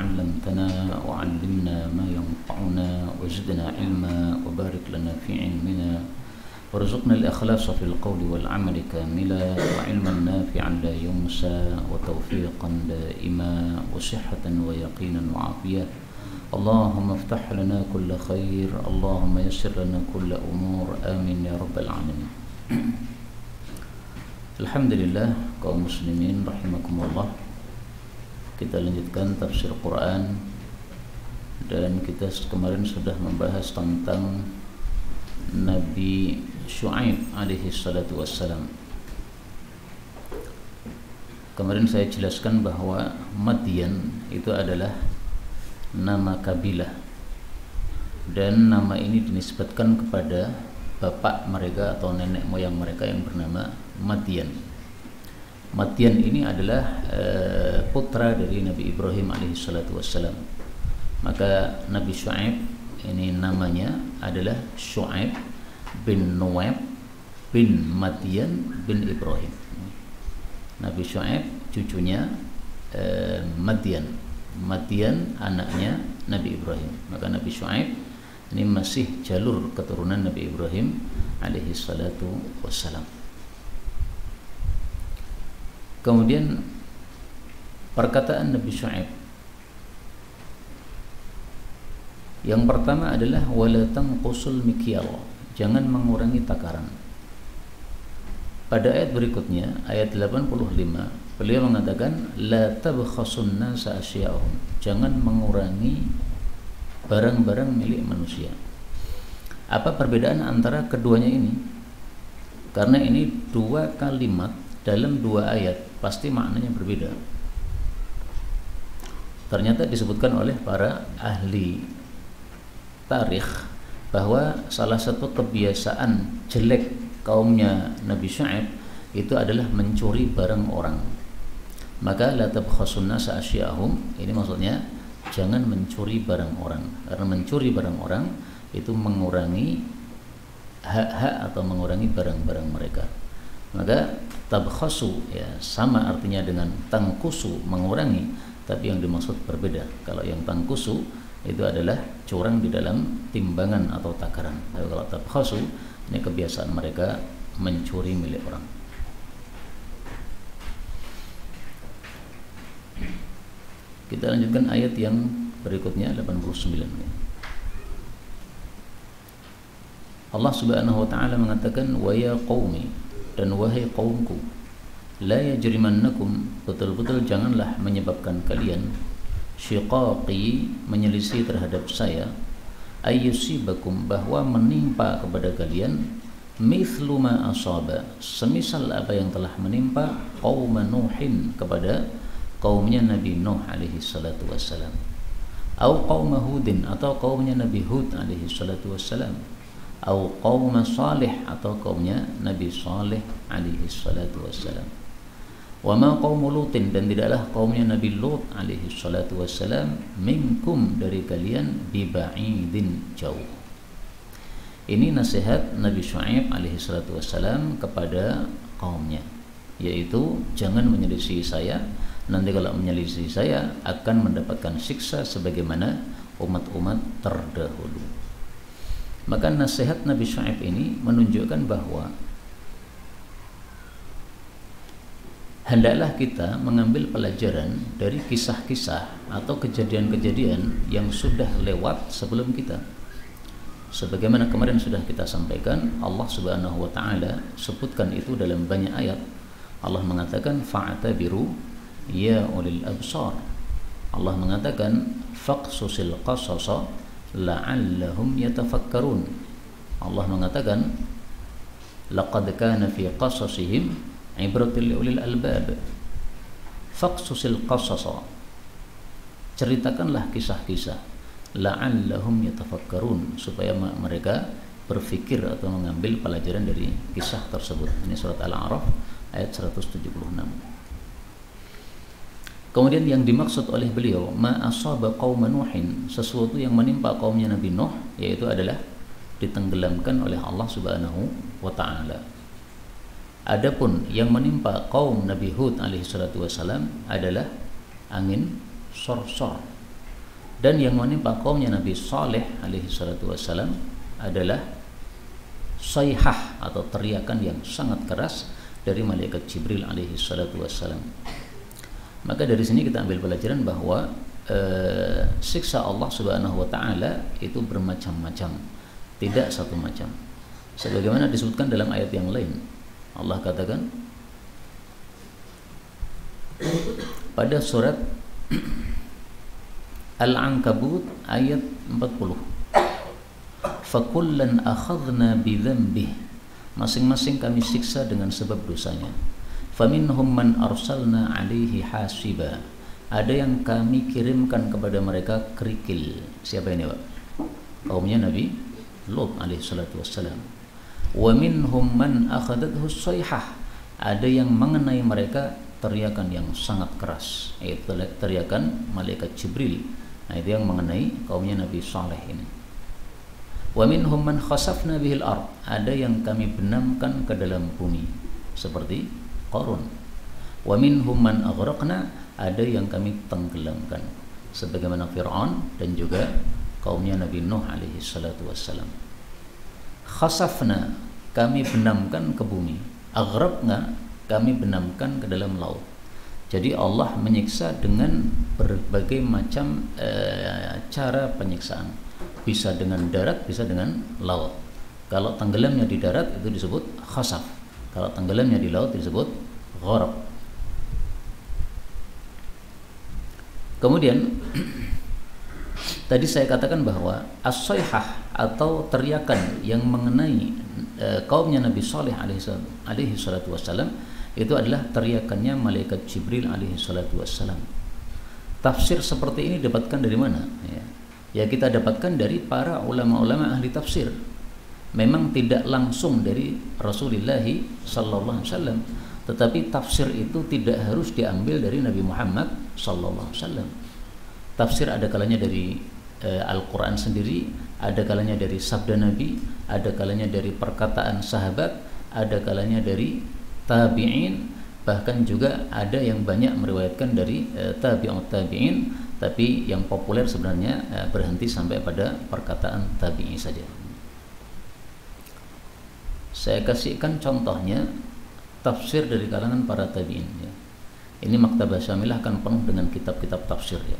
علمتنا وعلمنا ما ينفعنا وزدنا علما وبارك لنا في علمنا وارزقنا الإخلاص في القول والعمل كاملا وعلما نافعا لا ينسى وتوفيقا دائما وصحة ويقينا وعافية. اللهم افتح لنا كل خير، اللهم يسر لنا كل أمور، آمين يا رب العالمين. Alhamdulillah kaum muslimin rahimakumullah. Kita lanjutkan tafsir Quran, dan kita kemarin sudah membahas tentang Nabi Syu'aib alaihi salatu wassalam. Kemarin saya jelaskan bahwa Madyan itu adalah nama kabilah, dan nama ini dinisbatkan kepada bapak mereka atau nenek moyang mereka yang bernama Madyan. Madyan ini adalah putra dari Nabi Ibrahim alaihi salatu wassalam. Maka Nabi Syu'aib ini namanya adalah Syu'aib bin Nuwaib bin Madyan bin Ibrahim. Nabi Syu'aib cucunya Madyan. Madyan anaknya Nabi Ibrahim. Maka Nabi Syu'aib ini masih jalur keturunan Nabi Ibrahim alaihi salatu wassalam. Kemudian perkataan Nabi Syu'aib yang pertama adalah wala tanqusul mikyal, jangan mengurangi takaran. Pada ayat berikutnya, ayat 85, beliau mengatakan la tabkhasun nasa asya'ahum, jangan mengurangi barang-barang milik manusia. Apa perbedaan antara keduanya ini? Karena ini dua kalimat dalam dua ayat, pasti maknanya berbeda. Ternyata disebutkan oleh para ahli tarikh bahwa salah satu kebiasaan jelek kaumnya Nabi Syu'aib itu adalah mencuri barang orang. Maka la tabkhasun nasa asya'ahum, ini maksudnya jangan mencuri barang orang, karena mencuri barang orang itu mengurangi hak-hak atau mengurangi barang-barang mereka. Maka tabkhasu ya sama artinya dengan tangkusu, mengurangi, tapi yang dimaksud berbeda. Kalau yang tangkusu itu adalah curang di dalam timbangan atau takaran. Tapi kalau tabkhasu ini kebiasaan mereka mencuri milik orang. Kita lanjutkan ayat yang berikutnya 89. Allah Subhanahu wa taala mengatakan wa ya qaumi, dan wahai kaumku, la yajrimannakum, betul-betul janganlah menyebabkan kalian, syiqaqi, menyelisih terhadap saya, ayyusibakum, bahwa menimpa kepada kalian, mithlu ma asaba, semisal apa yang telah menimpa qaum Nuhin, kepada kaumnya Nabi Nuh alaihi salatu wassalam, au qaum Hudin, atau kaumnya Nabi Hud alaihi salatu wassalam, au qaum Salih, atau kaumnya Nabi Salih alaihi salatu wassalam, wa ma qaum Lutin, dan tidaklah kaumnya Nabi Lut alaihi salatu wassalam, minkum, dari kalian, biba'idin, jauh. Ini nasihat Nabi Syu'aib alaihi salatu wassalam kepada kaumnya, yaitu jangan menyelisih saya, nanti kalau menyelisih saya akan mendapatkan siksa sebagaimana umat-umat terdahulu. Maka nasihat Nabi Syu'aib ini menunjukkan bahwa hendaklah kita mengambil pelajaran dari kisah-kisah atau kejadian-kejadian yang sudah lewat sebelum kita. Sebagaimana kemarin sudah kita sampaikan, Allah Subhanahu wa taala sebutkan itu dalam banyak ayat. Allah mengatakan fa'tabiru ya ulil absar. Allah mengatakan faqsusil qasasa la'allahum yatafakkarun. Allah mengatakan laqad kana fi qasasihim ibratul liulil albab. Faqsusil qasasa, ceritakanlah kisah-kisah, la'allahum yatafakkarun, supaya mereka berfikir atau mengambil pelajaran dari kisah tersebut. Ini surat Al-A'raf ayat 176. Kemudian yang dimaksud oleh beliau ma asaba qaum Nuhin, sesuatu yang menimpa kaumnya Nabi Nuh, yaitu adalah ditenggelamkan oleh Allah Subhanahu wa taala. Adapun yang menimpa kaum Nabi Hud alaihi salatu wasalam adalah angin sorsor. Dan yang menimpa kaumnya Nabi Saleh alaihi salatu wassalam adalah sayhah atau teriakan yang sangat keras dari malaikat Jibril alaihi salatu wassalam. Maka dari sini kita ambil pelajaran bahwa siksa Allah Subhanahu wa taala itu bermacam-macam, tidak satu macam. Sebagaimana disebutkan dalam ayat yang lain, Allah katakan pada surat Al-Ankabut ayat 40, fakullan akhadna bidzambih, masing-masing kami siksa dengan sebab dosanya. Faminhum man arsalna alaihi hasiba, ada yang kami kirimkan kepada mereka kerikil. Siapa ini, Pak? Kaumnya Nabi Lut alaihi salatu wassalam. Wa minhum man akhadathu sayhah, ada yang mengenai mereka teriakan yang sangat keras, yaitu teriakan malaikat Jibril. Nah, itu yang mengenai kaumnya Nabi Saleh ini. Wa minhum man khasafna bihil ard, ada yang kami benamkan ke dalam bumi seperti Qarun. Wa minhum man aghraqna, ada yang kami tenggelamkan sebagaimana Fir'aun dan juga kaumnya Nabi Nuh alaihi salatu wassalam. Khasafna, kami benamkan ke bumi. Aghraqna, kami benamkan ke dalam laut. Jadi Allah menyiksa dengan berbagai macam cara penyiksaan. Bisa dengan darat, bisa dengan laut. Kalau tenggelamnya di darat itu disebut khasaf. Kalau tenggelamnya di laut disebut gharq. Kemudian tadi saya katakan bahwa as-sayhah atau teriakan yang mengenai kaumnya Nabi Saleh alaihi salatu wassalam itu adalah teriakannya malaikat Jibril alaihi salatu wassalam. Tafsir seperti ini dapatkan dari mana? Ya kita dapatkan dari para ulama-ulama ahli tafsir. Memang tidak langsung dari Rasulullah sallallahu alaihi wasallam, tetapi tafsir itu tidak harus diambil dari Nabi Muhammad sallallahu alaihi wasallam. Tafsir ada kalanya dari Al-Quran sendiri, ada kalanya dari sabda Nabi, ada kalanya dari perkataan sahabat, ada kalanya dari tabi'in, bahkan juga ada yang banyak meriwayatkan dari tabi'ut tabi'in, tapi yang populer sebenarnya berhenti sampai pada perkataan tabi'i saja. Saya kasihkan contohnya tafsir dari kalangan para tabi'in ya. Ini Maktabah Syamilah kan penuh dengan kitab-kitab tafsir ya.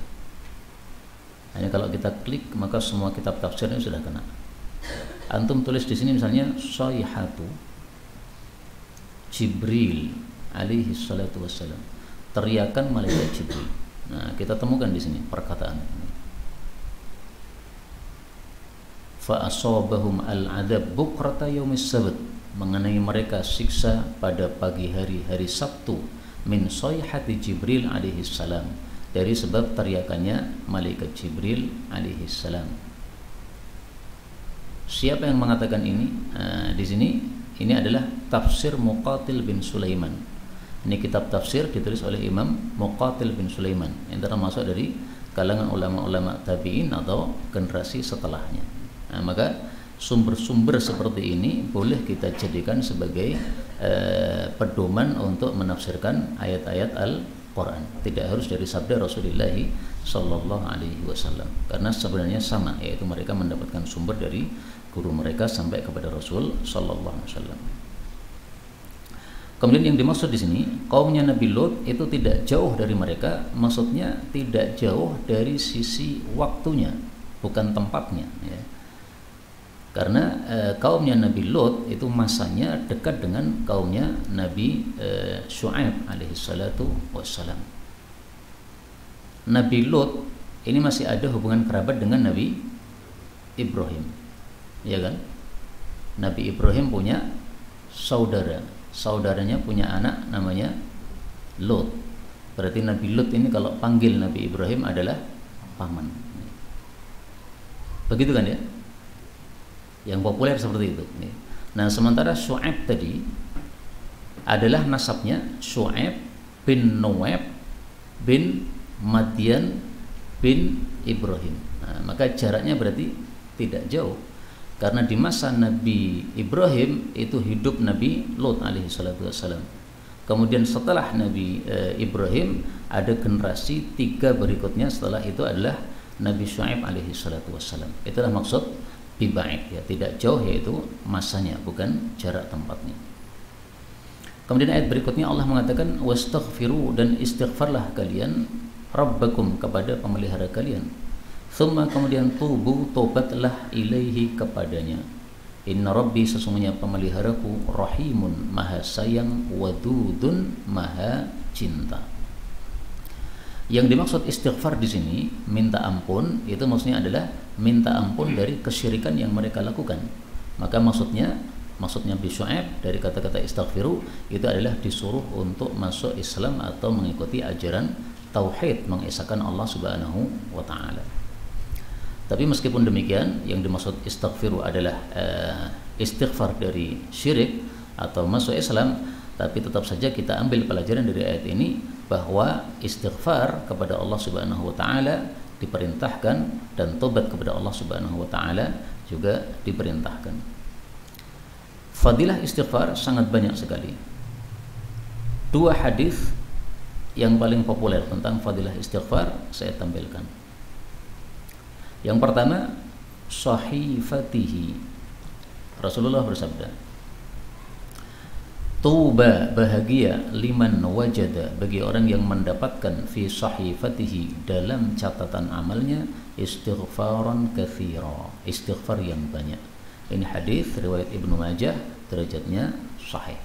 Hanya kalau kita klik maka semua kitab tafsirnya sudah kena. Antum tulis di sini misalnya sayhatu Jibril alaihi salatu wassalam, teriakan malaikat Jibril. Nah, kita temukan di sini perkataan ini. Fa asabahum al-adab bukrata yaumis sabt, mengenai mereka siksa pada pagi hari Sabtu, min sayhati Jibril alaihi salam, dari sebab teriakannya malaikat Jibril alaihi salam. Siapa yang mengatakan ini? Di sini ini adalah tafsir Muqatil bin Sulaiman. Ini kitab tafsir ditulis oleh Imam Muqatil bin Sulaiman yang termasuk dari kalangan ulama-ulama tabi'in atau generasi setelahnya. Nah, maka sumber-sumber seperti ini boleh kita jadikan sebagai pedoman untuk menafsirkan ayat-ayat Al-Quran. Tidak harus dari sabda Rasulullah sallallahu alaihi wasallam, karena sebenarnya sama, yaitu mereka mendapatkan sumber dari guru mereka sampai kepada Rasul sallallahu alaihi wasallam. Kemudian yang dimaksud di sini kaumnya Nabi Lut itu tidak jauh dari mereka, maksudnya tidak jauh dari sisi waktunya, bukan tempatnya ya. Karena kaumnya Nabi Lut itu masanya dekat dengan kaumnya Nabi Syu'aib alaihi salatu wassalam. Nabi Lut ini masih ada hubungan kerabat dengan Nabi Ibrahim, ya kan? Nabi Ibrahim punya saudara, saudaranya punya anak namanya Lut. Berarti Nabi Lut ini kalau panggil Nabi Ibrahim adalah paman. Begitu kan ya? Yang populer seperti itu. Nah, sementara Syu'aib tadi adalah nasabnya Syu'aib bin Nuwaib bin Madian bin Ibrahim. Nah, maka jaraknya berarti tidak jauh, karena di masa Nabi Ibrahim itu hidup Nabi Lut alaihi salatu wassalam. Kemudian setelah Nabi Ibrahim ada generasi 3 berikutnya setelah itu adalah Nabi Syuaib alaihi salatu wassalam. Itulah maksud biba'id, ya, tidak jauh, yaitu masanya, bukan jarak tempatnya. Kemudian ayat berikutnya Allah mengatakan wastaghfiru, dan istighfarlah kalian rabbakum, kepada pemelihara kalian. Thumma, kemudian tubu, tobatlah ilaihi, kepadanya. Inna rabbi, sesungguhnya pemeliharaku, rahimun, maha sayang, wadudun, maha cinta. Yang dimaksud istighfar di sini, minta ampun, itu maksudnya adalah minta ampun dari kesyirikan yang mereka lakukan. Maka maksudnya Nabi Syuaib dari kata-kata istighfiru itu adalah disuruh untuk masuk Islam atau mengikuti ajaran tauhid, mengesahkan Allah Subhanahu wa taala. Tapi meskipun demikian, yang dimaksud istighfiru adalah istighfar dari syirik atau masuk Islam, tapi tetap saja kita ambil pelajaran dari ayat ini bahwa istighfar kepada Allah Subhanahu wa taala diperintahkan, dan tobat kepada Allah Subhanahu wa taala juga diperintahkan. Fadilah istighfar sangat banyak sekali. Dua hadis yang paling populer tentang fadilah istighfar saya tampilkan. Yang pertama, sahifatihi. Rasulullah bersabda, tuba, bahagia, liman wajada, bagi orang yang mendapatkan fi sahifatihi, dalam catatan amalnya, istighfaran katsira, istighfar yang banyak. Ini hadis riwayat Ibnu Majah, derajatnya sahih.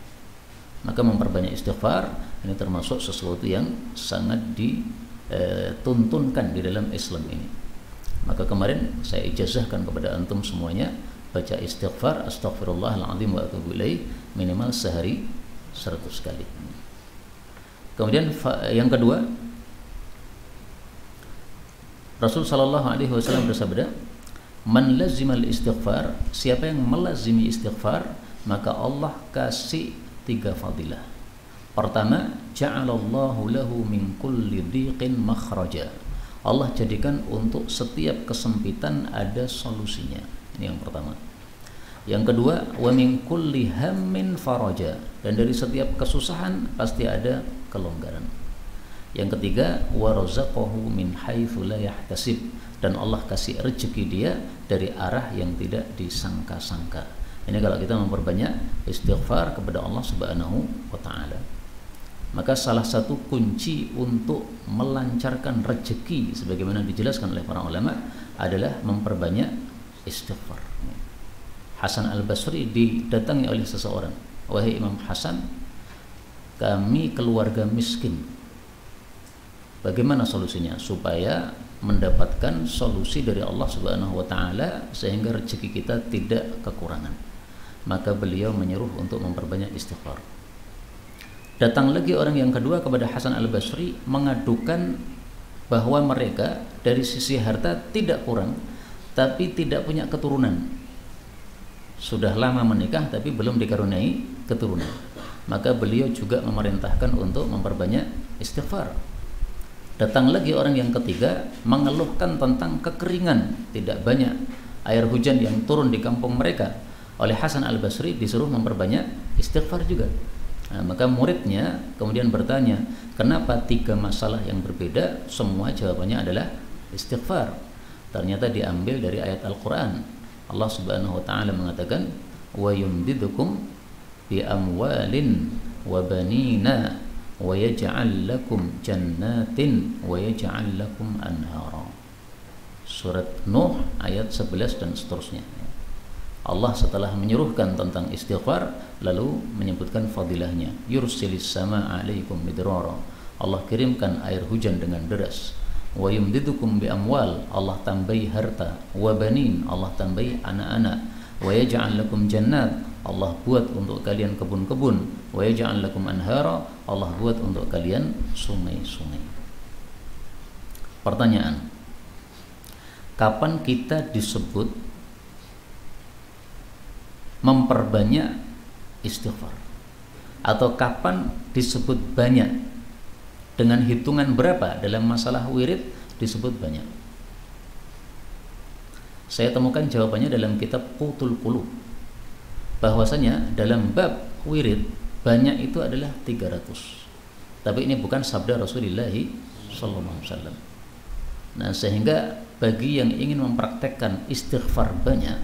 Maka memperbanyak istighfar ini termasuk sesuatu yang sangat dituntunkan di dalam Islam ini. Maka kemarin saya ijazahkan kepada antum semuanya baca istighfar, astaghfirullahaladzim wa atubu ilaih, minimal sehari 100 kali. Kemudian yang kedua, Rasul sallallahu alaihi wasallam bersabda, man lazimal istighfar, siapa yang melazimi istighfar, maka Allah kasih 3 fadilah. Pertama, ja'alallahu lahu min kulli dhiqin makhraja, Allah jadikan untuk setiap kesempitan ada solusinya. Ini yang pertama. Yang kedua, wa min kulli hammin faraja, dan dari setiap kesusahan pasti ada kelonggaran. Yang ketiga, wa razaqahu min haitsu la yahtasib, dan Allah kasih rezeki dia dari arah yang tidak disangka-sangka. Ini kalau kita memperbanyak istighfar kepada Allah Subhanahu wa taala. Maka salah satu kunci untuk melancarkan rezeki sebagaimana dijelaskan oleh para ulama adalah memperbanyak istighfar. Hasan Al-Basri didatangi oleh seseorang, wahai Imam Hasan, kami keluarga miskin, bagaimana solusinya supaya mendapatkan solusi dari Allah Subhanahu wa taala sehingga rezeki kita tidak kekurangan? Maka beliau menyuruh untuk memperbanyak istighfar. Datang lagi orang yang kedua kepada Hasan Al-Basri mengadukan bahwa mereka dari sisi harta tidak kurang, tapi tidak punya keturunan. Sudah lama menikah tapi belum dikaruniai keturunan. Maka beliau juga memerintahkan untuk memperbanyak istighfar. Datang lagi orang yang ketiga mengeluhkan tentang kekeringan, tidak banyak air hujan yang turun di kampung mereka. Oleh Hasan Al-Basri disuruh memperbanyak istighfar juga. Nah, maka muridnya kemudian bertanya, kenapa 3 masalah yang berbeda semua jawabannya adalah istighfar? Ternyata diambil dari ayat Al-Quran. Allah Subhanahu wa ta'ala mengatakan, wa yumdidukum bi amwalin wa banina wa yaj'al lakum jannatin wa yaj'al lakum anhara. Surat Nuh ayat 11 dan seterusnya. Allah setelah menyuruhkan tentang istighfar lalu menyebutkan fadilahnya. Yursilis sama alaikum midrara, Allah kirimkan air hujan dengan deras. Wa yumdidukum bi amwal, Allah tambahi harta. Wa banin, Allah tambahi anak-anak. Wa yaj'al lakum jannat, Allah buat untuk kalian kebun-kebun. Wa yaj'al lakum anhara, Allah buat untuk kalian sungai-sungai. Pertanyaan, kapan kita disebut memperbanyak istighfar? Atau kapan disebut banyak? Dengan hitungan berapa dalam masalah wirid disebut banyak? Saya temukan jawabannya dalam kitab Qutul Qulub, bahwasanya dalam bab wirid banyak itu adalah 300. Tapi ini bukan sabda Rasulullah sallallahu alaihi wasallam. Nah, sehingga bagi yang ingin mempraktekkan istighfar banyak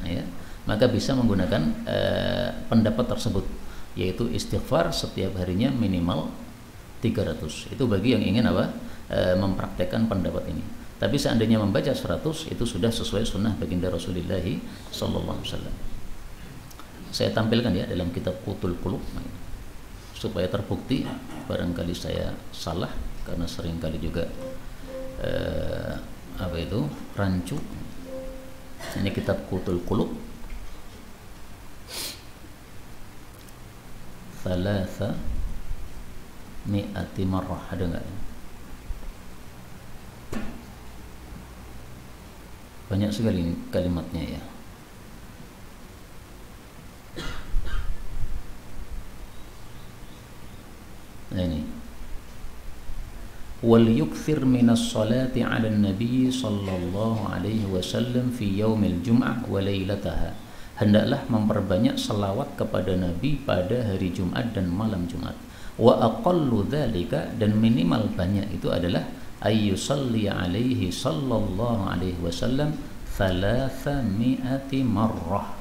ya, maka bisa menggunakan pendapat tersebut, yaitu istighfar setiap harinya minimal 300. Itu bagi yang ingin mempraktekkan pendapat ini. Tapi seandainya membaca 100 itu sudah sesuai sunnah baginda Rasulullah sallallahu alaihi wasallam. Saya tampilkan ya dalam kitab Qutul Qulub supaya terbukti, barangkali saya salah karena seringkali juga rancu. Ini kitab Qutul Qulub, Thalatha Mi'ati Marrah, ada nggak ya? Banyak sekali kalimatnya ya. Nah ini, wal yukthir minas salati 'ala nabi sallallahu alaihi wasallam fi yaumil jum'ah wa lailataha. Hendaklah memperbanyak selawat kepada Nabi pada hari Jumat dan malam Jumat. Wa aqallu dzalika, dan minimal banyak itu adalah ayyusalli alaihi sallallahu alaihi wasallam 300 marrah.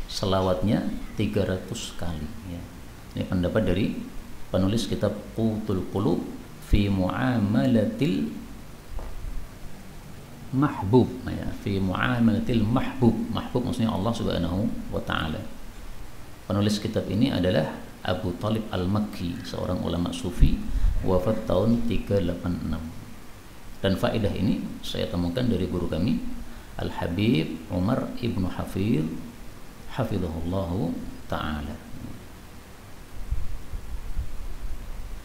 Selawatnya 300 kali ya. Ini pendapat dari penulis kitab Qutul Qulub fi muamalatil mahbub ya, fi muamalatil mahbub. Mahbub maksudnya Allah Subhanahu wa taala. Penulis kitab ini adalah Abu Talib Al-Makki, seorang ulama sufi, wafat tahun 386. Dan faedah ini saya temukan dari guru kami Al-Habib Umar Ibnu Hafidh hafizahullahu taala.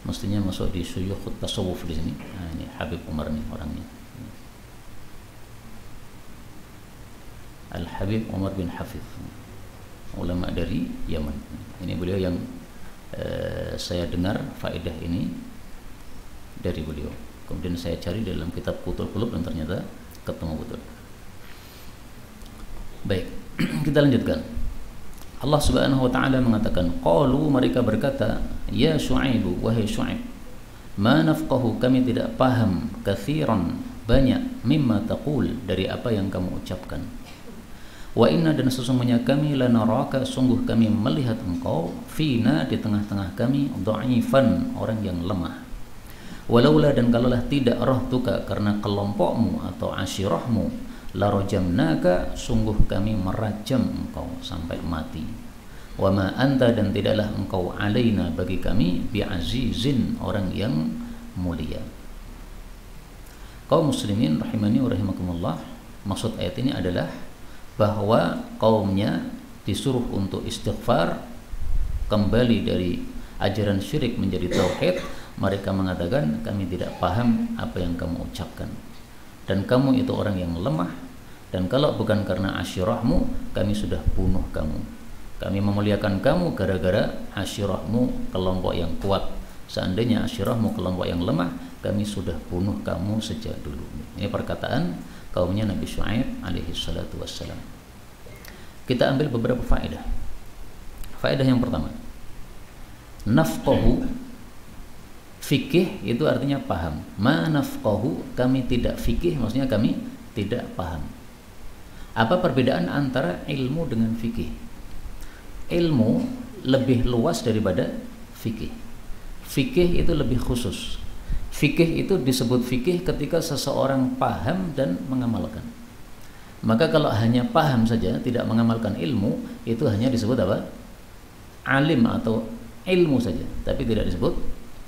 Mestinya masuk di syuyukh tasawuf di sini. Nah, ini Habib Umar nih orangnya. Al-Habib Umar bin Hafidh, ulama dari Yaman. Ini beliau yang saya dengar faedah ini dari beliau. Kemudian saya cari dalam kitab Qutul Qulub dan ternyata ketemu betul. Baik, kita lanjutkan. Allah Subhanahu wa taala mengatakan, qalu, mereka berkata, ya Syuaib, wahai Syuaib, ma nafqahu, kami tidak paham, katsiran, banyak, mimma taqul, dari apa yang kamu ucapkan. Wa inna, dan sesungguhnya kami, lanaraka, sungguh kami melihat engkau, fina, di tengah-tengah kami, dha'ifan, orang yang lemah. Walaula, dan kalaulah tidak rahtuka, karena kelompokmu atau asyirahmu, larajamnaka, sungguh kami merajam engkau sampai mati. Wa ma anta, dan tidaklah engkau alaina, bagi kami, bi'azizin, orang yang mulia. Kaum muslimin rahimani wa rahimakumullah, maksud ayat ini adalah bahwa kaumnya disuruh untuk istighfar, kembali dari ajaran syirik menjadi tauhid. Mereka mengatakan, kami tidak paham apa yang kamu ucapkan, dan kamu itu orang yang lemah, dan kalau bukan karena asyirahmu, kami sudah bunuh kamu. Kami memuliakan kamu gara-gara asyirahmu, kelompok yang kuat. Seandainya asyirahmu kelompok yang lemah, kami sudah bunuh kamu sejak dulu. Ini perkataan kaumnya Nabi Syuaib alaihi salatu wassalam. Kita ambil beberapa faedah. Faedah yang pertama, nafqahu, fikih itu artinya paham. Ma nafqahu, kami tidak fikih, maksudnya kami tidak paham. Apa perbedaan antara ilmu dengan fikih? Ilmu lebih luas daripada fikih. Fikih itu lebih khusus. Fikih itu disebut fikih ketika seseorang paham dan mengamalkan. Maka kalau hanya paham saja, tidak mengamalkan ilmu, itu hanya disebut apa? Alim atau ilmu saja, tapi tidak disebut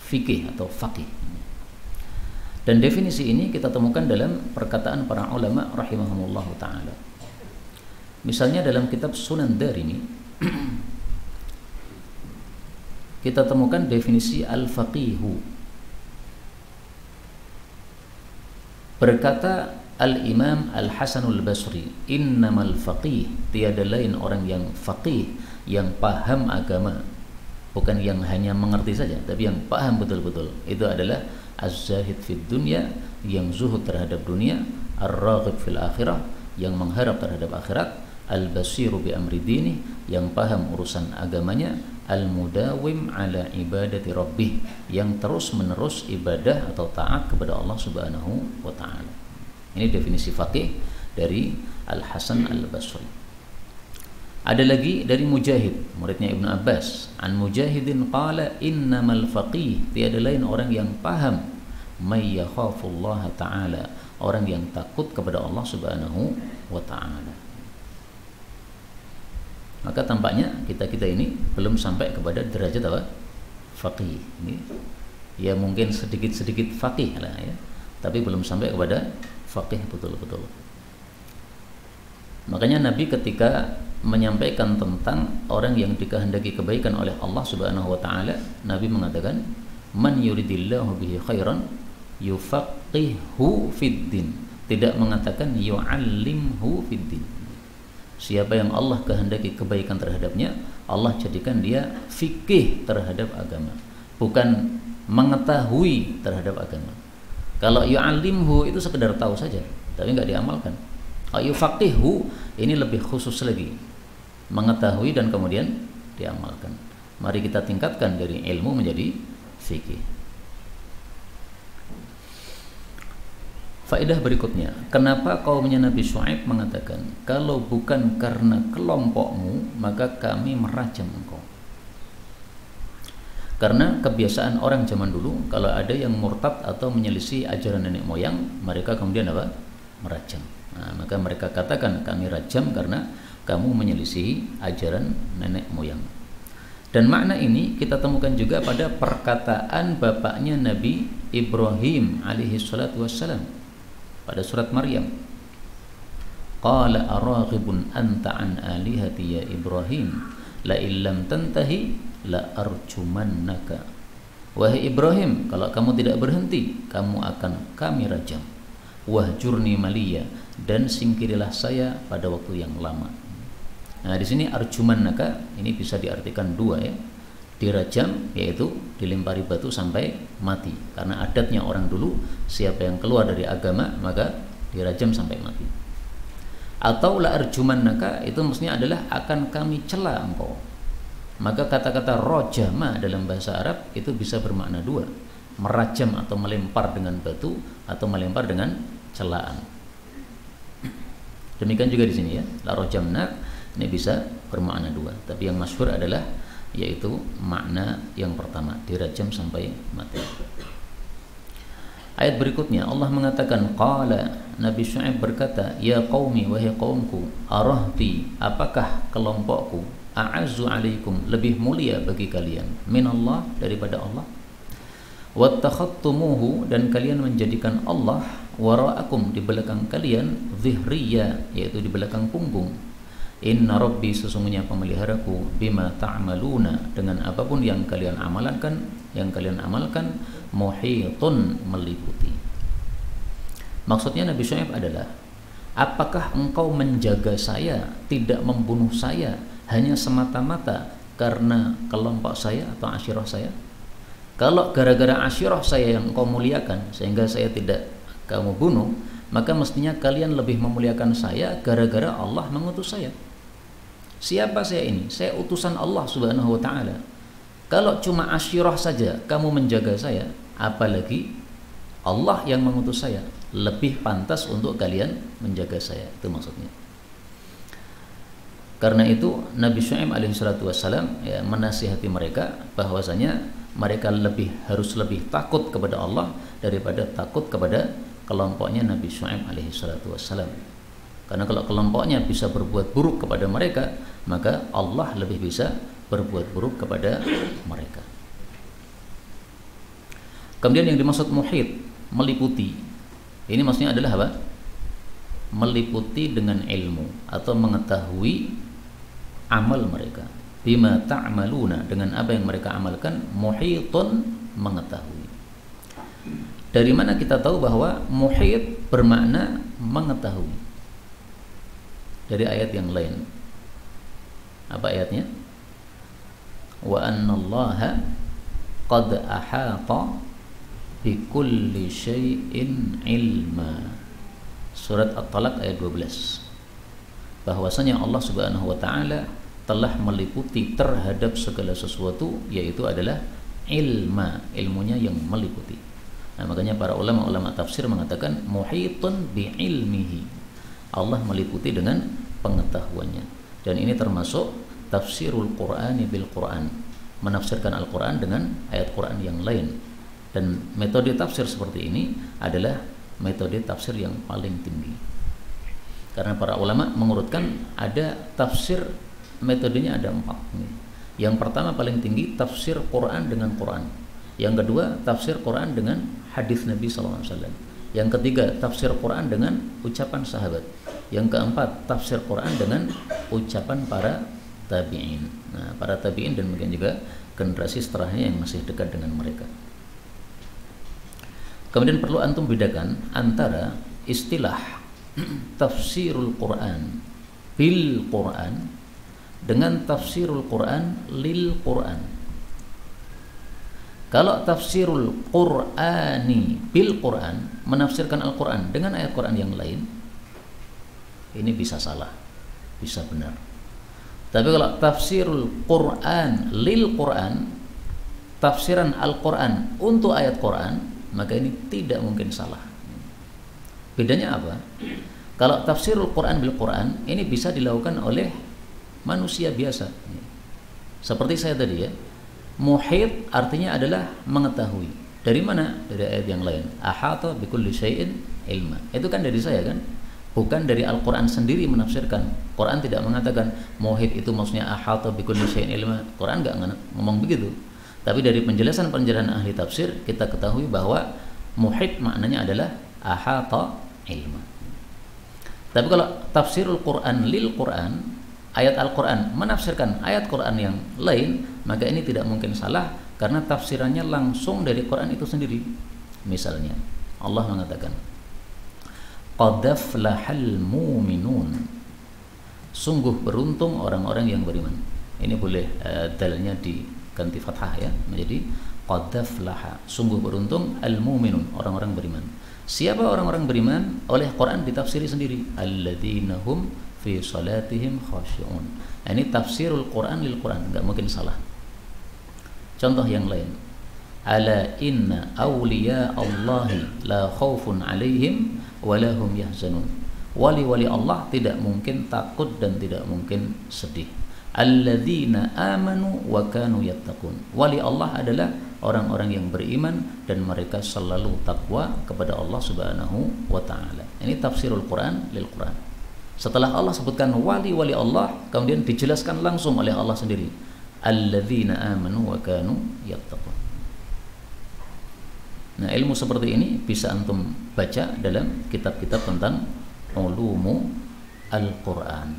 fikih atau faqih. Dan definisi ini kita temukan dalam perkataan para ulama rahimahumullah ta'ala. Misalnya dalam kitab Sunan Darimi kita temukan definisi al-faqihu. Berkata Al-Imam Al-Hasanul Basri, innamal faqih, tiada lain orang yang faqih, yang paham agama, bukan yang hanya mengerti saja, tapi yang paham betul-betul. Itu adalah az-zahid fid dunya, yang zuhud terhadap dunia, ar-raghib fil akhirah, yang mengharap terhadap akhirat, al-basiru bi amri dini, yang paham urusan agamanya, al-mudawim ala ibadati rabbih, yang terus menerus ibadah atau taat kepada Allah Subhanahu wa ta'ala. Ini definisi faqih dari Al-Hasan Al-Basri. Ada lagi dari Mujahid, muridnya Ibnu Abbas. An Mujahidin qala innamal faqih, tiada lain orang yang paham, may yakhafullaha ta'ala, orang yang takut kepada Allah Subhanahu wa ta'ala. Maka tampaknya kita ini belum sampai kepada derajat apa? Faqih. Ini ya mungkin sedikit-sedikit faqih lah ya, tapi belum sampai kepada faqih betul-betul. Makanya Nabi ketika menyampaikan tentang orang yang dikehendaki kebaikan oleh Allah Subhanahu wa taala, Nabi mengatakan man yuridillahu bihi khairan yufaqihu fiddin, tidak mengatakan yu'allimhu fiddin. Siapa yang Allah kehendaki kebaikan terhadapnya, Allah jadikan dia fikih terhadap agama, bukan mengetahui terhadap agama. Kalau yu'allimhu itu sekedar tahu saja tapi nggak diamalkan. Yufaqihu ini lebih khusus lagi, mengetahui dan kemudian diamalkan. Mari kita tingkatkan dari ilmu menjadi fikih. Faedah berikutnya, kenapa kaumnya Nabi Syuaib mengatakan, kalau bukan karena kelompokmu maka kami merajam engkau. Karena kebiasaan orang zaman dulu, kalau ada yang murtad atau menyelisih ajaran nenek moyang, mereka kemudian apa? Merajam. Nah, maka mereka katakan kami rajam karena kamu menyelisih ajaran nenek moyang. Dan makna ini kita temukan juga pada perkataan bapaknya Nabi Ibrahim alaihi salatu wassalam pada surat Maryam. Qala araghibun anta an alihati ya Ibrahim la illam tantahi la arjumannaka. Wahai Ibrahim, kalau kamu tidak berhenti, kamu akan kami rajam. Wahjurni maliya, dan singkirilah saya pada waktu yang lama. Nah, di sini arjumannaka ini bisa diartikan dua ya. Dirajam yaitu dilempari batu sampai mati. Karena adatnya orang dulu, siapa yang keluar dari agama maka dirajam sampai mati. Atau la arjumannaka itu maksudnya adalah akan kami cela engkau. Maka kata-kata rojama dalam bahasa Arab itu bisa bermakna dua, merajam atau melempar dengan batu atau melempar dengan celaan. Demikian juga di sini ya, la rojamna ini bisa bermakna dua, tapi yang masyhur adalah yaitu makna yang pertama, dirajam sampai mati. Ayat berikutnya Allah mengatakan qala, Nabi Syuaib berkata, ya qaumi, wahai qaumku, arahti, apakah kelompokku, a'azzu alaikum, lebih mulia bagi kalian, minallah, daripada Allah, wattakhattumuhu, dan kalian menjadikan Allah wara'akum, di belakang kalian, zihriya, yaitu di belakang punggung. Inna rabbi, sesungguhnya pemeliharaku, bima ta'maluna, dengan apapun yang kalian amalkan, muhitun, meliputi. Maksudnya Nabi Syuaib adalah, apakah engkau menjaga saya, tidak membunuh saya hanya semata-mata karena kelompok saya atau asyirah saya? Kalau gara-gara asyirah saya yang engkau muliakan sehingga saya tidak kamu bunuh, maka mestinya kalian lebih memuliakan saya gara-gara Allah mengutus saya. Siapa saya ini? Saya utusan Allah Subhanahu wa ta'ala. Kalau cuma asyirah saja kamu menjaga saya, apalagi Allah yang mengutus saya, lebih pantas untuk kalian menjaga saya. Itu maksudnya. Karena itu Nabi Syuaib alaihi salatu wassalam ya, menasihati mereka bahwasanya mereka harus lebih takut kepada Allah daripada takut kepada kelompoknya Nabi Syuaib alaihi salatu wassalam. Karena kalau kelompoknya bisa berbuat buruk kepada mereka, maka Allah lebih bisa berbuat buruk kepada mereka. Kemudian yang dimaksud muhit, meliputi, ini maksudnya adalah apa? Meliputi dengan ilmu atau mengetahui amal mereka. Bima ta'maluna, dengan apa yang mereka amalkan, muhitun, mengetahui. Dari mana kita tahu bahwa muhit bermakna mengetahui? Dari ayat yang lain. Apa ayatnya? Wa annallaha qad ahata bikulli syai'in ilma. Surat At-Talaq ayat 12. Bahwasanya Allah Subhanahu wa taala telah meliputi terhadap segala sesuatu, yaitu adalah ilma, ilmunya yang meliputi. Nah, makanya para ulama tafsir mengatakan muhitun bi ilmihi. Allah meliputi dengan pengetahuannya. Dan ini termasuk tafsirul Qur'ani bil Qur'an, menafsirkan Al-Qur'an dengan ayat Qur'an yang lain. Dan metode tafsir seperti ini adalah metode tafsir yang paling tinggi. Karena para ulama mengurutkan ada tafsir, metodenya ada 4. Yang pertama paling tinggi tafsir Quran dengan Quran. Yang kedua tafsir Quran dengan hadis Nabi SAW. Yang ketiga tafsir Quran dengan ucapan sahabat. Yang keempat tafsir Quran dengan ucapan para tabi'in. Nah, para tabi'in dan mungkin juga generasi setelahnya yang masih dekat dengan mereka. Kemudian perlu antum bedakan antara istilah tafsirul Quran bil Quran dengan tafsirul Quran lil Quran. Kalau tafsirul Qur'ani bil Quran, menafsirkan Al-Quran dengan ayat Quran yang lain, ini bisa salah, bisa benar. Tapi kalau tafsirul Quran lil Quran, tafsiran Al-Quran untuk ayat Quran, maka ini tidak mungkin salah. Bedanya apa? Kalau tafsirul Quran bil Quran, ini bisa dilakukan oleh manusia biasa. Seperti saya tadi ya, muhit artinya adalah mengetahui. Dari mana? Dari ayat yang lain. Ahata bikulli syai'in ilma. Itu kan dari saya kan? Bukan dari Al-Quran sendiri menafsirkan. Quran tidak mengatakan muhit itu maksudnya ahata bikulli syai'in ilma. Quran enggak ngomong begitu. Tapi dari penjelasan-penjelasan ahli tafsir kita ketahui bahwa muhit maknanya adalah ahata ilma. Tapi kalau tafsirul Quran lil Quran, ayat Al-Quran menafsirkan ayat Quran yang lain, maka ini tidak mungkin salah karena tafsirannya langsung dari Quran itu sendiri. Misalnya Allah mengatakan qad aflahal mu'minun, sungguh beruntung orang-orang yang beriman. Ini boleh dalilnya diganti fathah ya, menjadi qad aflaha, sungguh beruntung al-mu'minun, orang-orang beriman. Siapa orang-orang beriman? Oleh Quran ditafsiri sendiri, alladzina hum fi salatihim khashi'un. Ini tafsirul Quran lil Quran, enggak mungkin salah. Contoh yang lain, ala inna awliya Allahi la khaufun alaihim wa lahum yahzanun. Wali-wali Allah tidak mungkin takut dan tidak mungkin sedih. Alladzina amanu wa kanu yattaqun. Wali Allah adalah orang-orang yang beriman dan mereka selalu takwa kepada Allah Subhanahu wa taala. Ini tafsirul Quran lil Quran. Setelah Allah sebutkan wali-wali Allah, kemudian dijelaskan langsung oleh Allah sendiri, alladzina amanu wa kanu yattaqun. Nah, ilmu seperti ini bisa antum baca dalam kitab-kitab tentang ulumu Al-Quran.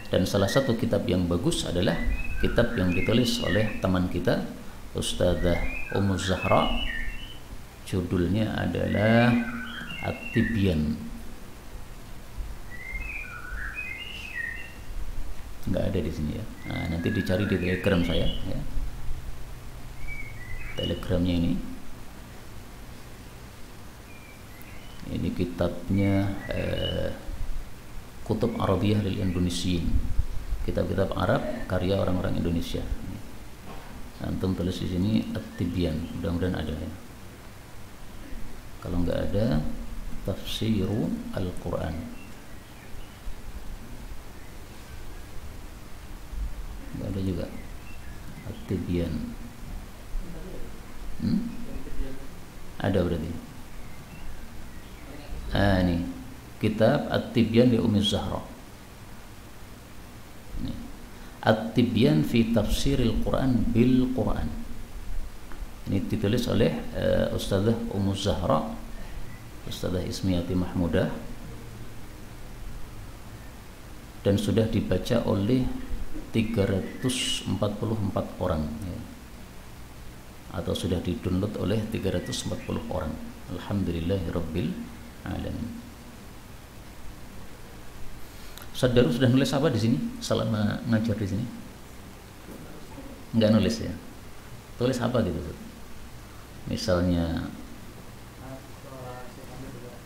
Dan salah satu kitab yang bagus adalah kitab yang ditulis oleh teman kita Ustadzah Ummuz Zahra. Judulnya adalah At-Tibyan. Nggak ada di sini ya. Nah, nanti dicari di Telegram saya ya. Telegramnya ini kitabnya Kutub Arabiyah lil Indonesiyin, kitab-kitab Arab karya orang-orang Indonesia. Antum tulis di sini At-Tibyan, mudah-mudahan ada ya. Kalau nggak ada, Tafsiru Al-Quran. Nggak ada juga At-Tibyan. Ada berarti. Ini kitab At-Tibyan li Ummi Zahra. At-Tibyan fi Tafsiril Quran bil Quran. Ini ditulis oleh Ustadzah Ummuz Zahra, Ustadzah Ismiyati Mahmudah, dan sudah dibaca oleh 344 orang ya. Atau sudah di-download oleh 340 orang. Alhamdulillahirabbil alamin. Saudara sudah nulis apa di sini selama ngajar di sini? Enggak nulis ya. Tulis apa gitu? Misalnya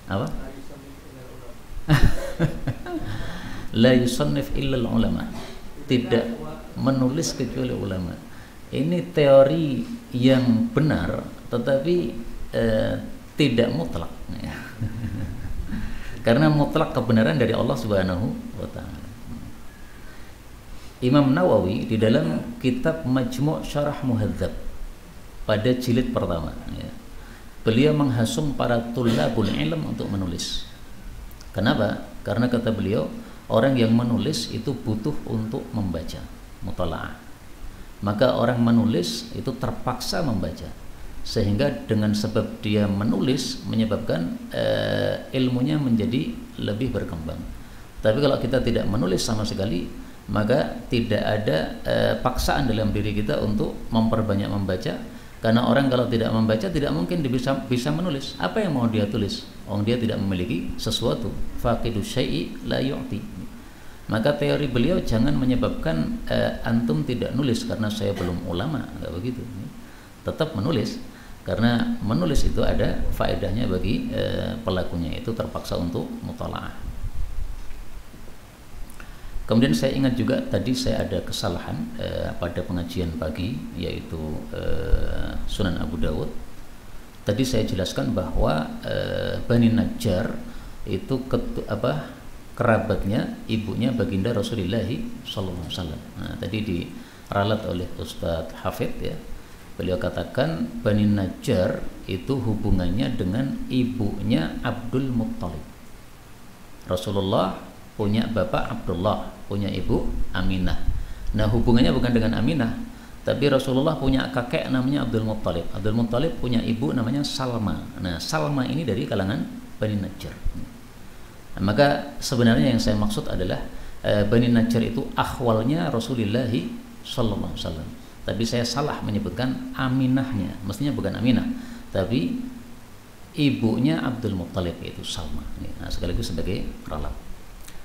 apa? La yusannif illa ulama. Tidak menulis kecuali ulama. Ini teori yang benar, tetapi tidak mutlak ya. Karena mutlak kebenaran dari Allah Subhanahu wa taala. Imam Nawawi di dalam kitab Majmu' Syarah Muhadzab pada jilid pertama ya, beliau menghasung para tulabul ilm untuk menulis. Kenapa? Karena kata beliau, orang yang menulis itu butuh untuk membaca, mutalaah. Maka orang menulis itu terpaksa membaca, sehingga dengan sebab dia menulis menyebabkan ilmunya menjadi lebih berkembang. Tapi kalau kita tidak menulis sama sekali, maka tidak ada paksaan dalam diri kita untuk memperbanyak membaca. Karena orang kalau tidak membaca tidak mungkin bisa menulis. Apa yang mau dia tulis? Dia tidak memiliki sesuatu. Faqidu syai'i la yu'ti. Maka teori beliau jangan menyebabkan antum tidak nulis karena saya belum ulama, enggak begitu. Tetap menulis, karena menulis itu ada faedahnya bagi pelakunya, itu terpaksa untuk mutalaah. Kemudian saya ingat juga tadi saya ada kesalahan pada pengajian pagi, yaitu Sunan Abu Dawud. Tadi saya jelaskan bahwa Bani Najjar itu kerabatnya ibunya baginda Rasulullah SAW. Nah, tadi diralat oleh Ustadz Hafid ya. Beliau katakan Bani Najjar itu hubungannya dengan ibunya Abdul Muttalib. Rasulullah punya bapak Abdullah, punya ibu Aminah. Nah, hubungannya bukan dengan Aminah, tapi Rasulullah punya kakek namanya Abdul Muttalib. Abdul Muttalib punya ibu namanya Salma. Nah, Salma ini dari kalangan Bani Najjar. Nah, maka sebenarnya yang saya maksud adalah Bani Najjar itu akhwalnya Rasulullah sallallahu alaihi wasallam. Tapi saya salah menyebutkan Aminahnya. Mestinya bukan Aminah, tapi ibunya Abdul Muttalib, yaitu Salma. Nah, sekaligus sebagai ralat.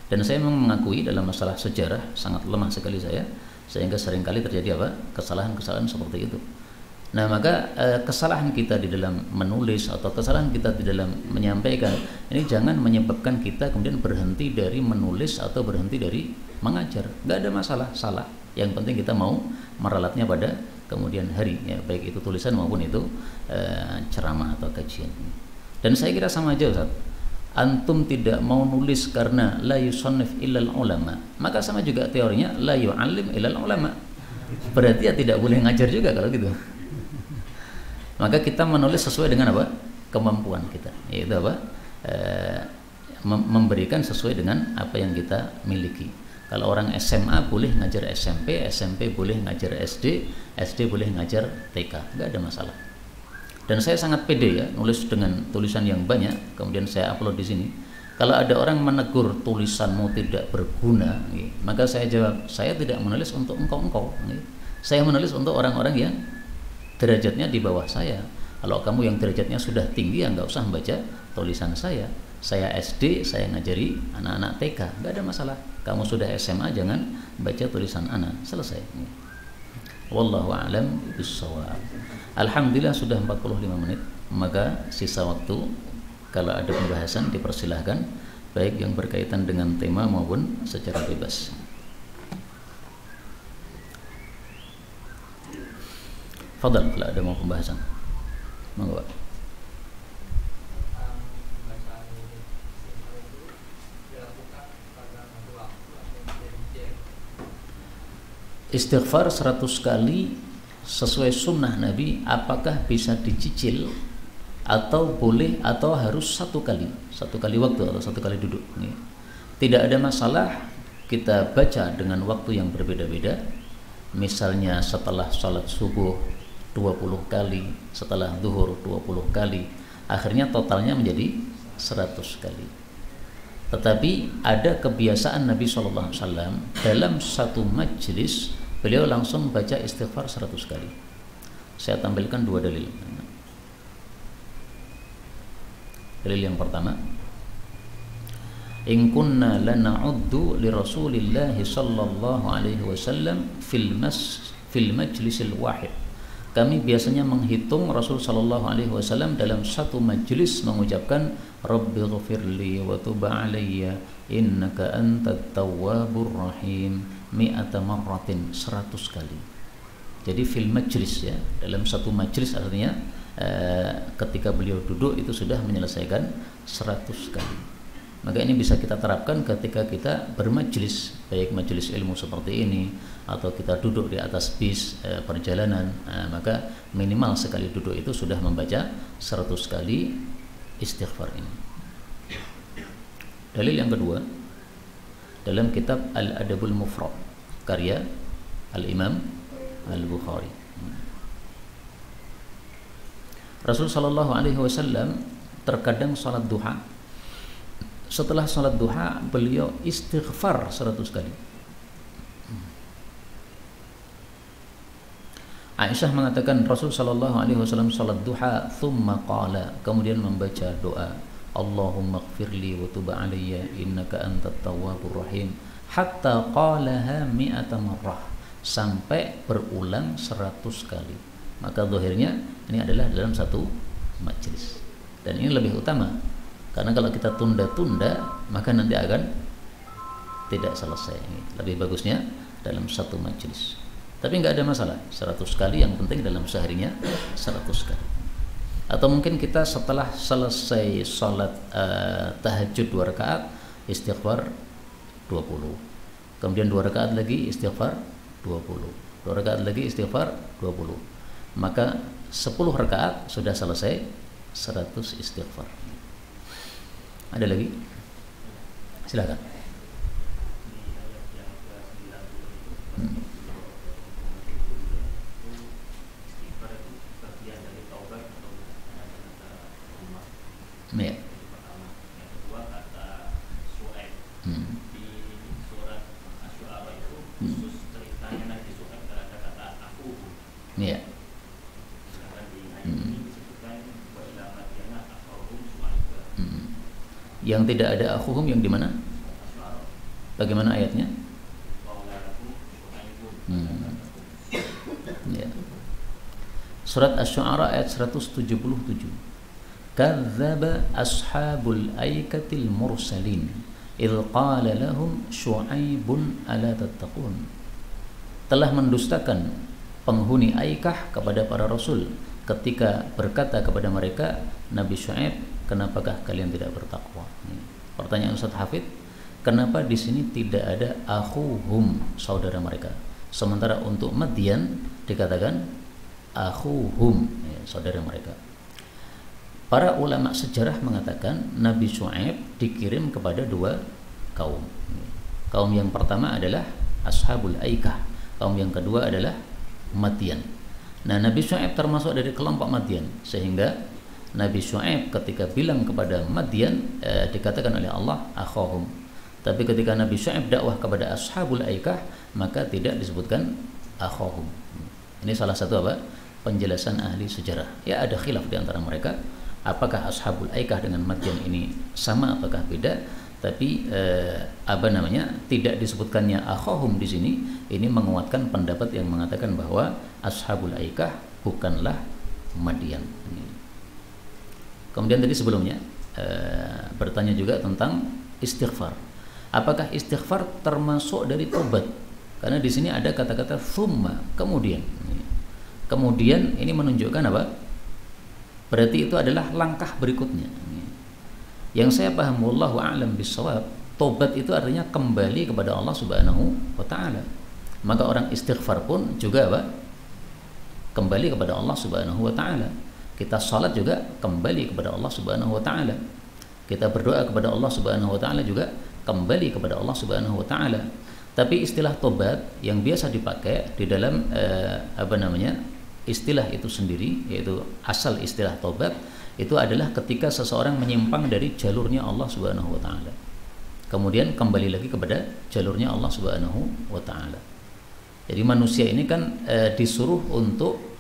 Dan saya memang mengakui dalam masalah sejarah sangat lemah sekali saya, sehingga seringkali terjadi kesalahan-kesalahan seperti itu. Nah, maka kesalahan kita di dalam menulis atau kesalahan kita di dalam menyampaikan ini jangan menyebabkan kita kemudian berhenti dari menulis atau berhenti dari mengajar. Nggak ada masalah, salah. Yang penting kita mau meralatnya pada kemudian hari ya, baik itu tulisan maupun itu ceramah atau kajian. Dan saya kira sama aja, Ustaz. Antum tidak mau nulis karena la yusannif illal ulama, maka sama juga teorinya la yu'allim illal ulama. Berarti ya tidak boleh ngajar juga kalau gitu. Maka kita menulis sesuai dengan apa? Kemampuan kita. Yaitu apa? Memberikan sesuai dengan apa yang kita miliki. Kalau orang SMA boleh ngajar SMP, SMP boleh ngajar SD, SD boleh ngajar TK, enggak ada masalah. Dan saya sangat pede ya, nulis dengan tulisan yang banyak, kemudian saya upload di sini. Kalau ada orang menegur tulisanmu tidak berguna, maka saya jawab, saya tidak menulis untuk engkau. Saya menulis untuk orang-orang yang derajatnya di bawah saya. Kalau kamu yang derajatnya sudah tinggi, ya nggak usah membaca tulisan saya. Saya SD, saya ngajari anak-anak TK, nggak ada masalah. Kamu sudah SMA, jangan baca tulisan anak. Selesai. Wallahu a'lam bishawab. Alhamdulillah sudah 45 menit. Maka sisa waktu kalau ada pembahasan dipersilahkan, baik yang berkaitan dengan tema maupun secara bebas. Fadal kalau ada mau pembahasan. Monggo. Istighfar 100 kali sesuai sunnah Nabi, apakah bisa dicicil atau boleh atau harus satu kali waktu atau satu kali duduk? Tidak ada masalah kita baca dengan waktu yang berbeda-beda. Misalnya setelah salat subuh 20 kali, setelah zuhur 20 kali, akhirnya totalnya menjadi 100 kali. Tetapi ada kebiasaan Nabi SAW dalam satu majlis beliau langsung baca istighfar 100 kali. Saya tampilkan dua dalil. Dalil yang pertama, in kunna lana'uddu li Rasulillah sallallahu alaihi wasallam fil majlisil wahid. Kami biasanya menghitung Rasul sallallahu alaihi wasallam dalam satu majlis mengucapkan Rabbighfirli wa tub alayya innaka antat tawwabur rahim mi'ata marratin, 100 kali. Jadi fil majlis ya, dalam satu majlis artinya ketika beliau duduk itu sudah menyelesaikan 100 kali. Maka ini bisa kita terapkan ketika kita bermajlis, baik majelis ilmu seperti ini atau kita duduk di atas bis perjalanan, maka minimal sekali duduk itu sudah membaca 100 kali istighfar ini. Dalil yang kedua dalam kitab Al-Adabul Mufrad karya Al-Imam Al-Bukhari. Rasul sallallahu alaihi wasallam terkadang salat duha. Setelah salat duha beliau istighfar 100 kali. Aisyah mengatakan Rasul sallallahu alaihi wasallam salat duha thumma qala, kemudian membaca doa Allahumma ighfirli wa tub alayya innaka antat tawwabur rahim hatta qalaha mi'ata marrah, sampai berulang 100 kali. Maka zahirnya ini adalah dalam satu majelis. Dan ini lebih utama, karena kalau kita tunda-tunda maka nanti akan tidak selesai. Lebih bagusnya dalam satu majelis. Tapi nggak ada masalah 100 kali, yang penting dalam seharinya 100 kali. Atau mungkin kita setelah selesai sholat tahajud 2 rakaat istighfar 20, kemudian 2 rakaat lagi istighfar 20, 2 rakaat lagi istighfar 20, maka 10 rakaat sudah selesai 100 istighfar. Ada lagi? Silakan. Ya. Ya. Yang tidak ada akhuhum yang di mana? Bagaimana ayatnya? Ya. Surat Asy-Syu'ara ayat 177. Kadzdzaba ashabul aikatil mursalin idz qala lahum Syu'aibun ala tattaqun. Telah mendustakan penghuni Aikah kepada para rasul ketika berkata kepada mereka, Nabi Syu'aib, kenapakah kalian tidak bertakwa? Pertanyaan Ustaz Hafid, kenapa di sini tidak ada akhuhum, saudara mereka, sementara untuk Madyan dikatakan akhuhum, saudara mereka? Para ulama sejarah mengatakan Nabi Syu'aib dikirim kepada 2 kaum. Kaum yang pertama adalah Ashabul Aikah, kaum yang kedua adalah Madyan. Nah, Nabi Syu'aib termasuk dari kelompok Madyan, sehingga Nabi Syu'aib ketika bilang kepada Madyan dikatakan oleh Allah akhahum. Tapi ketika Nabi Syu'aib dakwah kepada Ashabul Aikah maka tidak disebutkan akhahum. Ini salah satu penjelasan ahli sejarah. Ya, ada khilaf di antara mereka apakah Ashabul Aikah dengan Madyan ini sama ataukah beda. Tapi tidak disebutkannya akhahum di sini, ini menguatkan pendapat yang mengatakan bahwa Ashabul Aikah bukanlah Madyan. Kemudian tadi sebelumnya bertanya juga tentang istighfar. Apakah istighfar termasuk dari tobat? Karena di sini ada kata-kata thumma, kemudian. Kemudian ini menunjukkan apa? Berarti itu adalah langkah berikutnya. Yang saya paham wallahu a'lam bissawab, tobat itu artinya kembali kepada Allah Subhanahu wa taala. Maka orang istighfar pun juga kembali kepada Allah Subhanahu wa taala. Kita salat juga kembali kepada Allah Subhanahu wa taala. Kita berdoa kepada Allah Subhanahu wa taala juga kembali kepada Allah Subhanahu wa taala. Tapi istilah tobat yang biasa dipakai di dalam istilah itu sendiri, yaitu asal istilah tobat itu adalah ketika seseorang menyimpang dari jalurnya Allah Subhanahu wa taala. Kemudian kembali lagi kepada jalurnya Allah Subhanahu wa taala. Jadi manusia ini kan disuruh untuk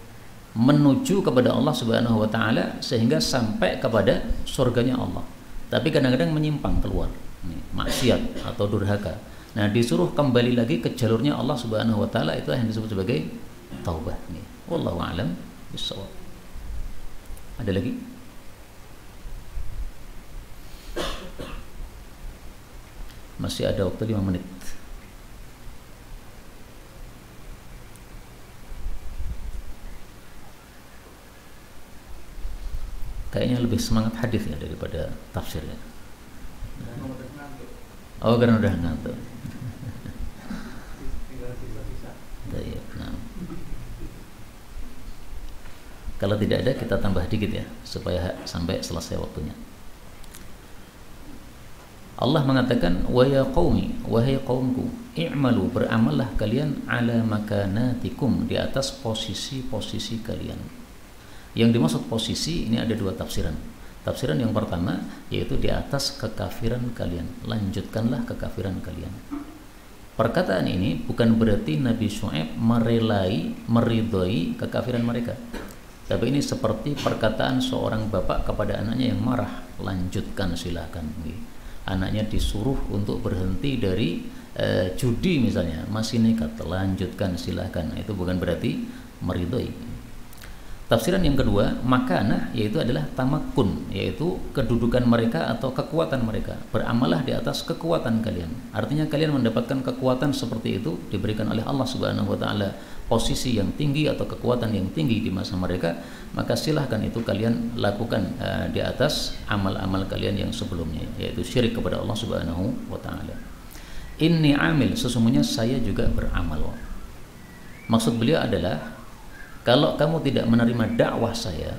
menuju kepada Allah Subhanahu wa taala sehingga sampai kepada surganya Allah. Tapi kadang-kadang menyimpang keluar, maksiat atau durhaka. Nah, disuruh kembali lagi ke jalurnya Allah Subhanahu wa taala, itu yang disebut sebagai taubat. Wallahu a'lam bishawab. Ada lagi? Masih ada waktu 5 menit. kayaknya lebih semangat hadis ya daripada tafsir ya. Oh, karena udah ngantuk. Nah. Kalau tidak ada kita tambah dikit ya supaya sampai selesai waktunya. Allah mengatakan wa ya qaumi, wahai qaumku, i'malu, beramallah kalian ala makanatikum, di atas posisi-posisi kalian. Yang dimaksud posisi ini ada dua tafsiran. Tafsiran yang pertama yaitu di atas kekafiran kalian, lanjutkanlah kekafiran kalian. Perkataan ini bukan berarti Nabi Syuaib meridhoi kekafiran mereka. Tapi ini seperti perkataan seorang bapak kepada anaknya yang marah, lanjutkan silahkan. Anaknya disuruh untuk berhenti dari judi misalnya, masih nekat, lanjutkan silahkan. Itu bukan berarti meridhoi. Tafsiran yang kedua, makanah, yaitu adalah tamakun, yaitu kedudukan mereka atau kekuatan mereka. Beramallah di atas kekuatan kalian. Artinya kalian mendapatkan kekuatan seperti itu diberikan oleh Allah Subhanahu wa taala, posisi yang tinggi atau kekuatan yang tinggi di masa mereka, maka silahkan itu kalian lakukan di atas amal-amal kalian yang sebelumnya, yaitu syirik kepada Allah Subhanahu wa taala. Inni amil, sesungguhnya saya juga beramal. Maksud beliau adalah kalau kamu tidak menerima dakwah saya,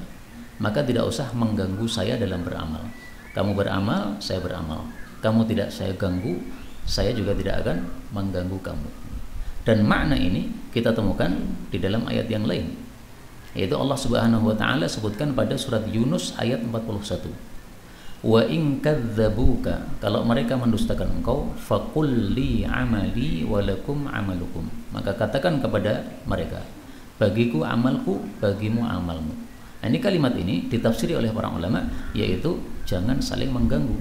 maka tidak usah mengganggu saya dalam beramal. Kamu beramal, saya beramal. Kamu tidak saya ganggu, saya juga tidak akan mengganggu kamu. Dan makna ini kita temukan di dalam ayat yang lain, yaitu Allah Subhanahu wa taala sebutkan pada surat Yunus ayat 41. Wa in kadzdzabuka, kalau mereka mendustakan engkau, faqul li amali wa lakum amalukum, maka katakan kepada mereka, bagiku amalku, bagimu amalmu. Nah, ini kalimat ini ditafsiri oleh para ulama, yaitu jangan saling mengganggu.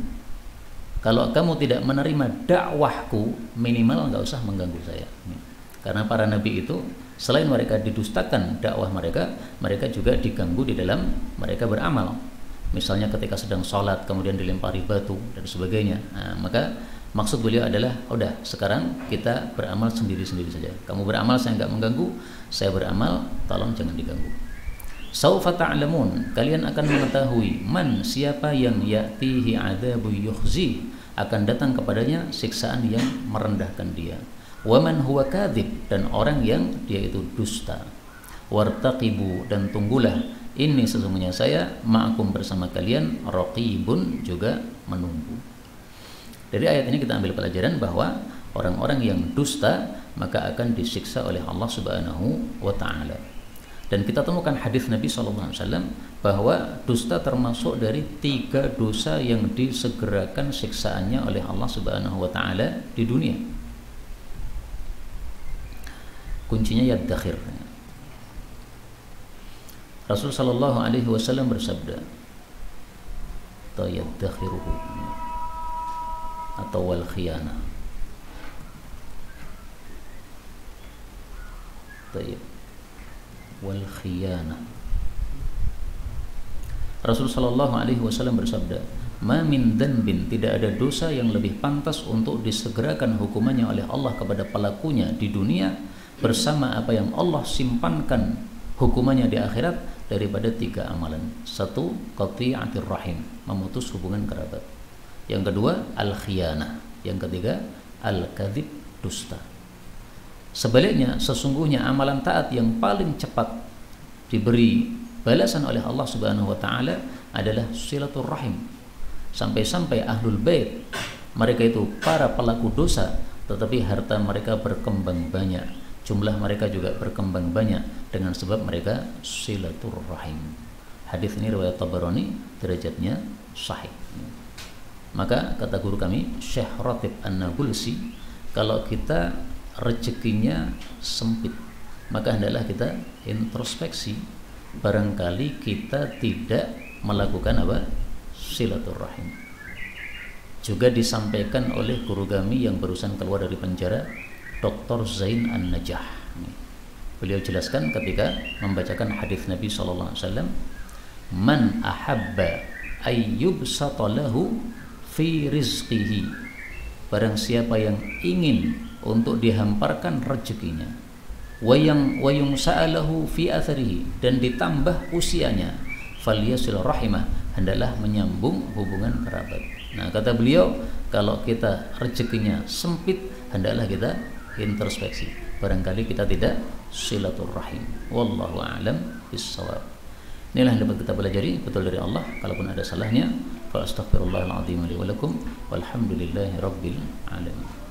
Kalau kamu tidak menerima dakwahku, minimal nggak usah mengganggu saya. Karena para nabi itu selain mereka didustakan dakwah mereka, mereka juga diganggu di dalam mereka beramal. Misalnya ketika sedang sholat kemudian dilempari batu dan sebagainya. Nah, maka maksud beliau adalah, udah sekarang kita beramal sendiri-sendiri saja. Kamu beramal, saya nggak mengganggu. Saya beramal, tolong jangan diganggu. Saufa ta'lamun, kalian akan mengetahui man, siapa yang ya'tihi adzabu yukhzi, akan datang kepadanya siksaan yang merendahkan dia. Wa man huwa kadzib, dan orang yang dia itu dusta. Wartaqibu, dan tunggulah, ini sesungguhnya saya ma'akum, bersama kalian, raqibun, juga menunggu. Dari ayat ini kita ambil pelajaran bahwa orang-orang yang dusta maka akan disiksa oleh Allah Subhanahu wa taala. Dan kita temukan hadis Nabi SAW bahwa dusta termasuk dari 3 dosa yang disegerakan siksaannya oleh Allah Subhanahu wa taala di dunia. Kuncinya yaddakhir. Rasul sallallahu alaihi wasallam bersabda, "Tayaddakhiruhu," atau wal khiyana. Tayyib. Wal khiyana. Rasul sallallahu alaihi wasallam bersabda, "Ma min dzanbin," tidak ada dosa yang lebih pantas untuk disegerakan hukumannya oleh Allah kepada pelakunya di dunia bersama apa yang Allah simpankan hukumannya di akhirat daripada 3 amalan. 1. Qati'atir rahim, memutus hubungan kerabat. Yang kedua, al-khiyanah. Yang ketiga, al-kadzib, dusta. Sebaliknya, sesungguhnya amalan taat yang paling cepat diberi balasan oleh Allah Subhanahu wa taala adalah silaturrahim. Sampai-sampai ahlul bait, mereka itu para pelaku dosa, tetapi harta mereka berkembang banyak, jumlah mereka juga berkembang banyak dengan sebab mereka silaturrahim. Hadis ini riwayat Tabarani, derajatnya sahih. Maka kata guru kami Syekh Ratib An-Nabulsi, kalau kita rezekinya sempit, maka hendaklah kita introspeksi, barangkali kita tidak melakukan apa? Silaturrahim. Juga disampaikan oleh guru kami yang barusan keluar dari penjara, Dr. Zain An-Najah. Beliau jelaskan ketika membacakan hadis Nabi SAW, "Man ahabba ayyubsata lahu fi rizqihi," barang siapa yang ingin untuk dihamparkan rezekinya, wayung sa'alahu fi atharihi, dan ditambah usianya, falyasil rahimah, hendaklah menyambung hubungan kerabat. Nah, kata beliau, kalau kita rezekinya sempit, hendaklah kita introspeksi. Barangkali kita tidak silaturahim. Wallahu a'lam bissawab. Inilah yang dapat kita pelajari, betul dari Allah. Kalaupun ada salahnya, fa astaghfirullahal azim li wa lakum walhamdulillahi rabbil alamin.